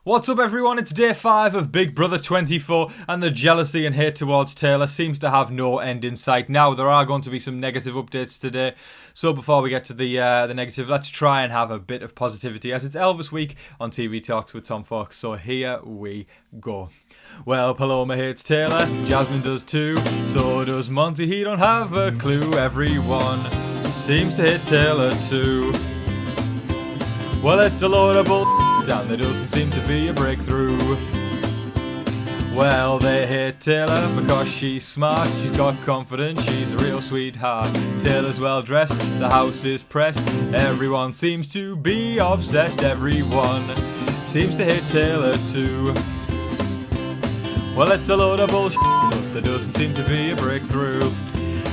What's up everyone, it's day 5 of Big Brother 24 and the jealousy and hate towards Taylor seems to have no end in sight. Now there are going to be some negative updates today, so before we get to the negative, let's try and have a bit of positivity as it's Elvis week on TV Talks with Tom Fox, so here we go. Well, Paloma hates Taylor, Jasmine does too, so does Monty, he don't have a clue. Everyone seems to hate Taylor too. Well, it's a load of bull and there doesn't seem to be a breakthrough. Well, they hate Taylor because she's smart, she's got confidence, she's a real sweetheart. Taylor's well dressed, the house is pressed, everyone seems to be obsessed. Everyone seems to hate Taylor too. Well, it's a load of bullshit, but there doesn't seem to be a breakthrough.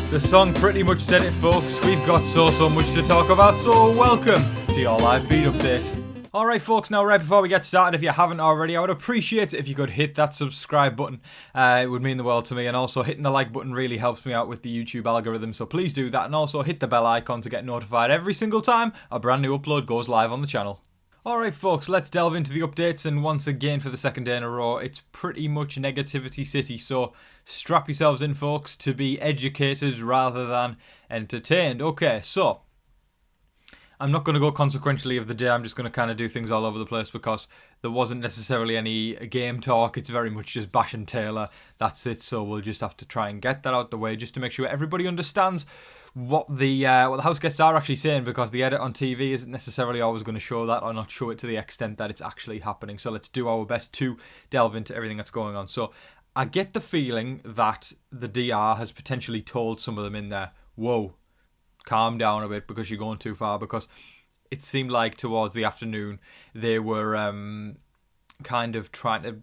The song pretty much said it, folks. We've got so much to talk about, so welcome to your live feed update. Alright folks, now right before we get started, if you haven't already, I would appreciate it if you could hit that subscribe button. It would mean the world to me, and also hitting the like button really helps me out with the YouTube algorithm, so please do that, and also hit the bell icon to get notified every single time a brand new upload goes live on the channel. Alright folks, let's delve into the updates, and once again for the second day in a row, it's pretty much negativity city, so strap yourselves in folks to be educated rather than entertained. Okay, so I'm not going to go consequentially of the day, I'm just going to kind of do things all over the place because there wasn't necessarily any game talk, it's very much just bashing Taylor, that's it, so we'll just have to try and get that out the way just to make sure everybody understands what the house guests are actually saying, because the edit on TV isn't necessarily always going to show that or not show it to the extent that it's actually happening, so let's do our best to delve into everything that's going on. So I get the feeling that the DR has potentially told some of them in there, whoa, calm down a bit because you're going too far, because it seemed like towards the afternoon they were kind of trying to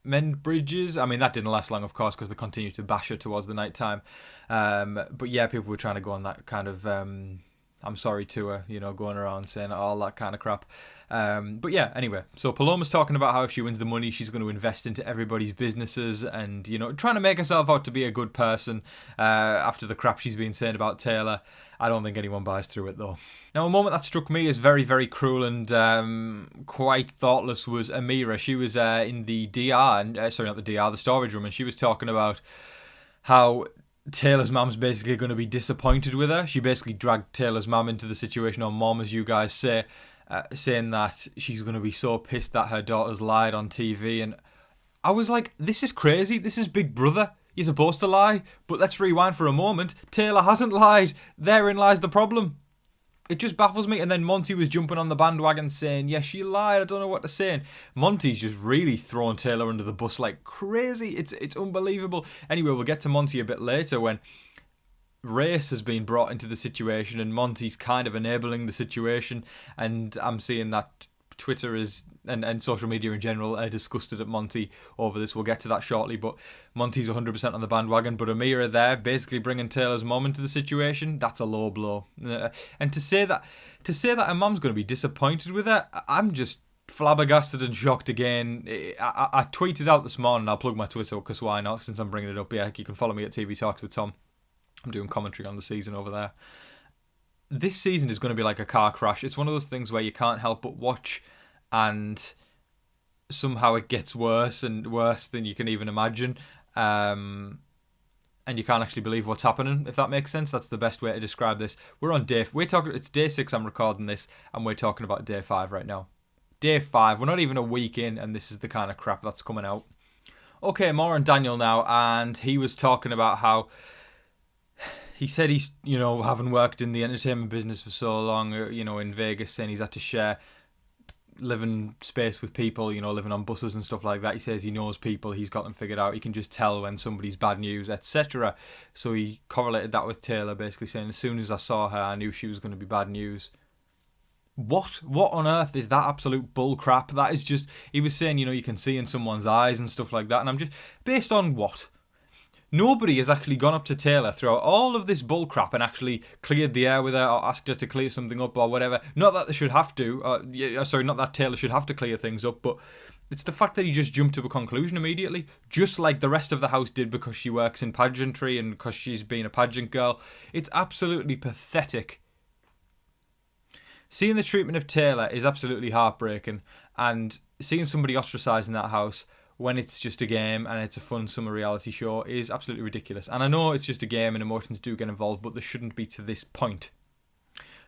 mend bridges. I mean, that didn't last long, of course, because they continued to bash her towards the night time. But yeah, people were trying to go on that kind of I'm sorry to her, you know, going around saying all that kind of crap. But yeah, anyway, so Paloma's talking about how if she wins the money, she's going to invest into everybody's businesses and, you know, trying to make herself out to be a good person after the crap she's been saying about Taylor. I don't think anyone buys through it, though. Now, a moment that struck me as very, very cruel and quite thoughtless was Amira. She was in the DR, sorry, not the DR, the storage room, and she was talking about how Taylor's mum's basically going to be disappointed with her. She basically dragged Taylor's mum into the situation, or mom, as you guys say, saying that she's going to be so pissed that her daughter's lied on TV. And I was like, this is crazy. This is Big Brother. You're supposed to lie. But let's rewind for a moment. Taylor hasn't lied. Therein lies the problem. It just baffles me. And then Monty was jumping on the bandwagon saying, yes, she lied, I don't know what to say. And Monty's just really throwing Taylor under the bus like crazy. It's unbelievable. Anyway, we'll get to Monty a bit later when race has been brought into the situation and Monty's kind of enabling the situation. And I'm seeing that Twitter is and social media in general are disgusted at Monty over this. We'll get to that shortly, but Monty's 100% on the bandwagon. But Amira there basically bringing Taylor's mum into the situation, that's a low blow. And to say that her mum's going to be disappointed with her, I'm just flabbergasted and shocked again. I tweeted out this morning, I'll plug my Twitter because why not, since I'm bringing it up. Yeah, you can follow me at TV Talks with Tom. I'm doing commentary on the season over there. This season is going to be like a car crash. It's one of those things where you can't help but watch, and somehow it gets worse and worse than you can even imagine. And you can't actually believe what's happening, if that makes sense. That's the best way to describe this. It's day 6 I'm recording this, and we're talking about day 5 right now. Day 5, we're not even a week in, and this is the kind of crap that's coming out. Okay, more on Daniel now, and he was talking about how he said he's, you know, having worked in the entertainment business for so long, you know, in Vegas, saying he's had to share living space with people, you know, living on buses and stuff like that. He says he knows people, he's got them figured out, he can just tell when somebody's bad news, etc. So he correlated that with Taylor, basically saying as soon as I saw her, I knew she was going to be bad news. What on earth is that absolute bull crap? That is just, he was saying, you know, you can see in someone's eyes and stuff like that, and I'm just, based on what? Nobody has actually gone up to Taylor throughout all of this bullcrap and actually cleared the air with her or asked her to clear something up or whatever. Not that they should have to. Not that Taylor should have to clear things up, but it's the fact that he just jumped to a conclusion immediately, just like the rest of the house did because she works in pageantry and because she's been a pageant girl. It's absolutely pathetic. Seeing the treatment of Taylor is absolutely heartbreaking. And seeing somebody ostracised in that house when it's just a game and it's a fun summer reality show is absolutely ridiculous. And I know it's just a game and emotions do get involved, but they shouldn't be to this point.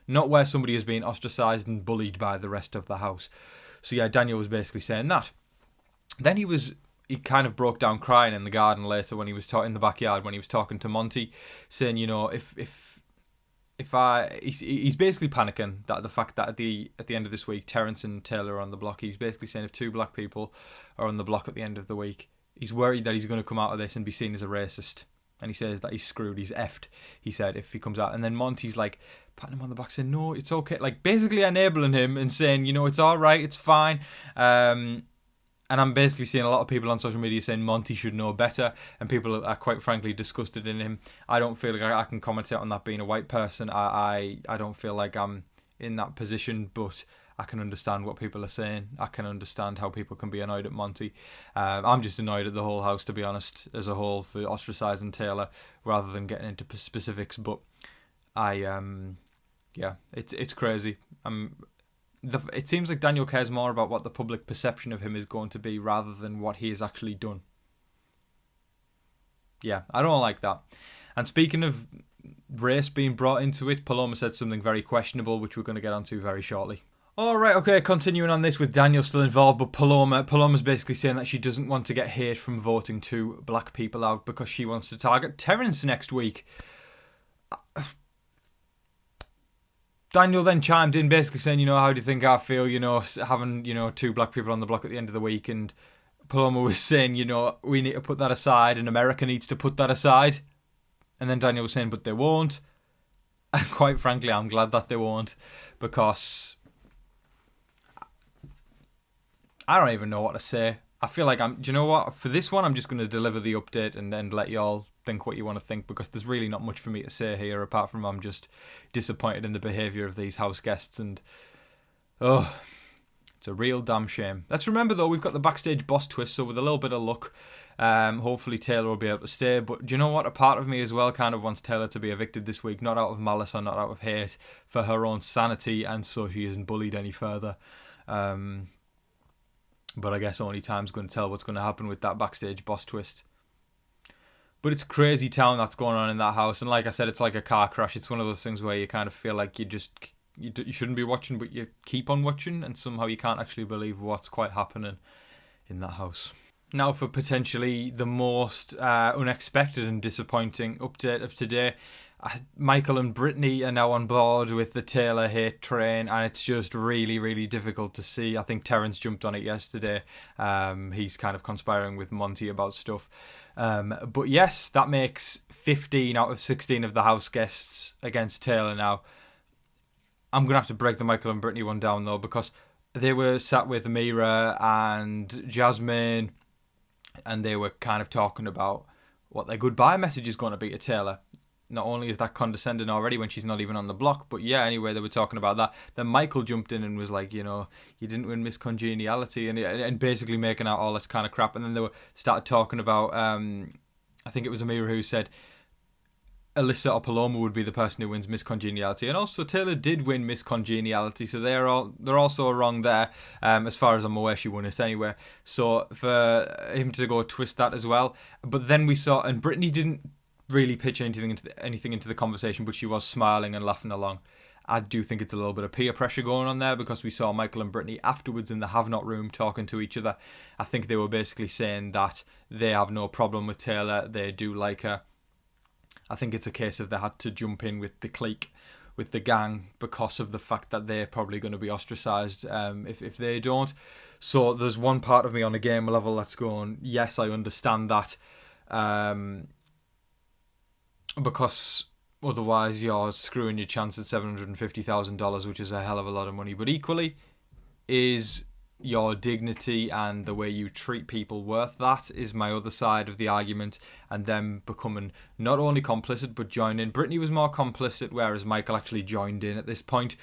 Not where somebody is being ostracised and bullied by the rest of the house. So yeah, Daniel was basically saying that. Then he kind of broke down crying in the garden later when he was in the backyard when he was talking to Monty, saying, you know, he's basically panicking that the fact that at the end of this week, Terence and Taylor are on the block. He's basically saying if 2 black people are on the block at the end of the week, he's worried that he's going to come out of this and be seen as a racist. And he says that he's screwed, he's effed, he said, if he comes out. And then Monty's like patting him on the back saying, no, it's okay. Like basically enabling him and saying, you know, it's all right, it's fine. And I'm basically seeing a lot of people on social media saying Monty should know better, and people are quite frankly disgusted in him. I don't feel like I can commentate on that being a white person. I don't feel like I'm in that position, but I can understand what people are saying. I can understand how people can be annoyed at Monty. I'm just annoyed at the whole house, to be honest, as a whole, for ostracising Taylor rather than getting into specifics. But it's crazy. It seems like Daniel cares more about what the public perception of him is going to be rather than what he has actually done. Yeah, I don't like that. And speaking of race being brought into it, Paloma said something very questionable, which we're going to get onto very shortly. Alright, okay, continuing on this with Daniel still involved, but Paloma's basically saying that she doesn't want to get hate from voting 2 black people out because she wants to target Terence next week. Daniel then chimed in basically saying, you know, how do you think I feel, you know, having, you know, 2 black people on the block at the end of the week? And Paloma was saying, you know, we need to put that aside and America needs to put that aside. And then Daniel was saying, but they won't. And quite frankly, I'm glad that they won't, because I don't even know what to say. I feel like do you know what? For this one, I'm just going to deliver the update and then let y'all think what you want to think, because there's really not much for me to say here apart from I'm just disappointed in the behaviour of these house guests, and it's a real damn shame. Let's remember though, we've got the backstage boss twist, so with a little bit of luck, hopefully Taylor will be able to stay. But do you know what? A part of me as well kind of wants Taylor to be evicted this week, not out of malice or not out of hate, for her own sanity and so she isn't bullied any further. But I guess only time's going to tell what's going to happen with that backstage boss twist. But it's crazy town that's going on in that house. And like I said, it's like a car crash. It's one of those things where you kind of feel like you shouldn't be watching, but you keep on watching. And somehow you can't actually believe what's quite happening in that house. Now for potentially the most unexpected and disappointing update of today. Michael and Brittany are now on board with the Taylor hate train, and it's just really, really difficult to see. I think Terence jumped on it yesterday. He's kind of conspiring with Monty about stuff. But yes, that makes 15 out of 16 of the house guests against Taylor now. I'm going to have to break the Michael and Brittany one down though, because they were sat with Amira and Jasmine, and they were kind of talking about what their goodbye message is going to be to Taylor. Not only is that condescending already when she's not even on the block, but yeah, anyway, they were talking about that. Then Michael jumped in and was like, you know, you didn't win Miss Congeniality, and basically making out all this kind of crap. And then they started talking about, I think it was Amira who said Alyssa or Paloma would be the person who wins Miss Congeniality. And also Taylor did win Miss Congeniality, so they're also wrong there. As far as I'm aware, she won it anyway. So for him to go twist that as well. But then we saw, and Brittany didn't really pitch anything into the conversation, but she was smiling and laughing along. I do think it's a little bit of peer pressure going on there, because we saw Michael and Brittany afterwards in the Have Not room talking to each other. I think they were basically saying that they have no problem with Taylor, they do like her. I think it's a case of they had to jump in with the clique, with the gang, because of the fact that they're probably going to be ostracised if they don't. So there's one part of me on a game level that's going, yes, I understand that, because otherwise you're screwing your chance at $750,000, which is a hell of a lot of money. But equally, is your dignity and the way you treat people worth that, is my other side of the argument. And them becoming not only complicit but join in. Brittany was more complicit, whereas Michael actually joined in at this point.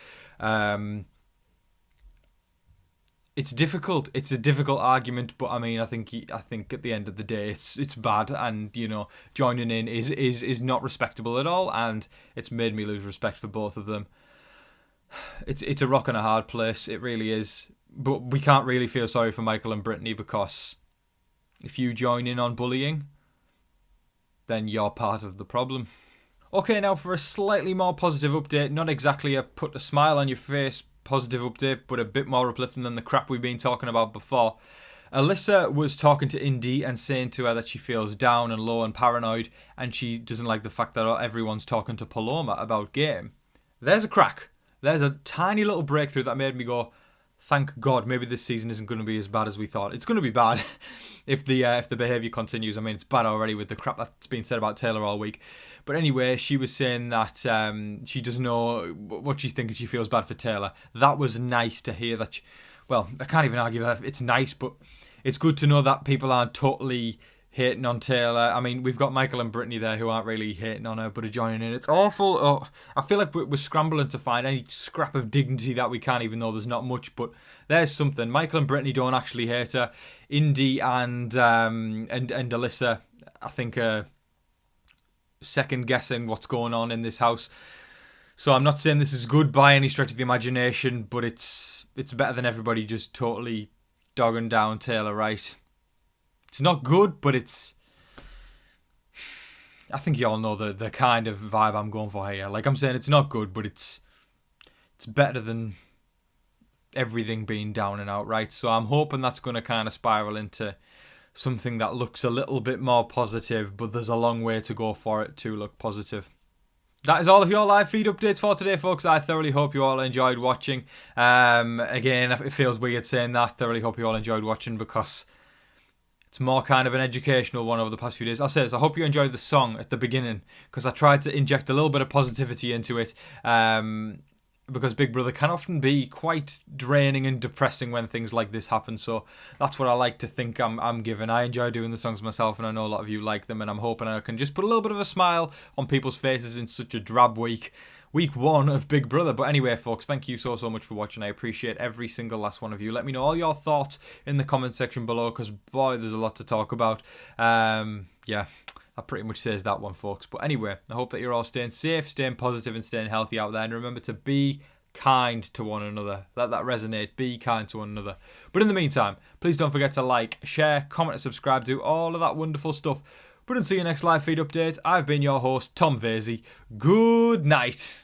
It's difficult. It's a difficult argument, but I mean, I think at the end of the day, it's bad, and you know, joining in is not respectable at all, and it's made me lose respect for both of them. It's a rock and a hard place. It really is. But we can't really feel sorry for Michael and Brittany, because if you join in on bullying, then you're part of the problem. Okay, now for a slightly more positive update, not exactly a put a smile on your face positive update, but a bit more uplifting than the crap we've been talking about before. Alyssa was talking to Indy and saying to her that she feels down and low and paranoid, and she doesn't like the fact that everyone's talking to Paloma about game. There's a crack. There's a tiny little breakthrough that made me go, thank God, maybe this season isn't going to be as bad as we thought. It's going to be bad if the behaviour continues. I mean, it's bad already with the crap that's been said about Taylor all week. But anyway, she was saying that she doesn't know what she's thinking. She feels bad for Taylor. That was nice to hear. That. Well, I can't even argue that it's nice, but it's good to know that people aren't totally hating on Taylor. I mean, we've got Michael and Brittany there who aren't really hating on her, but are joining in. It's awful. Oh, I feel like we're scrambling to find any scrap of dignity that we can, even though there's not much. But there's something. Michael and Brittany don't actually hate her. Indy and Alyssa, I think, second guessing what's going on in this house. So I'm not saying this is good by any stretch of the imagination, but it's better than everybody just totally dogging down Taylor, right? It's not good, but it's... I think you all know the kind of vibe I'm going for here. Like I'm saying, it's not good, but it's better than everything being down and out, right? So I'm hoping that's going to kind of spiral into something that looks a little bit more positive, but there's a long way to go for it to look positive. That is all of your live feed updates for today, folks. I thoroughly hope you all enjoyed watching. Again, it feels weird saying that. Thoroughly hope you all enjoyed watching, because it's more kind of an educational one over the past few days. I'll say this, I hope you enjoyed the song at the beginning, because I tried to inject a little bit of positivity into it. Because Big Brother can often be quite draining and depressing when things like this happen. So that's what I like to think I'm giving. I enjoy doing the songs myself, and I know a lot of you like them, and I'm hoping I can just put a little bit of a smile on people's faces in such a drab week. Week 1 of Big Brother. But anyway, folks, thank you so much for watching. I appreciate every single last one of you. Let me know all your thoughts in the comment section below, because boy, there's a lot to talk about. Yeah. That pretty much says that one, folks. But anyway, I hope that you're all staying safe, staying positive, and staying healthy out there. And remember to be kind to one another. Let that resonate. Be kind to one another. But in the meantime, please don't forget to like, share, comment, and subscribe. Do all of that wonderful stuff. But until your next live feed update, I've been your host, Tom Vasey. Good night.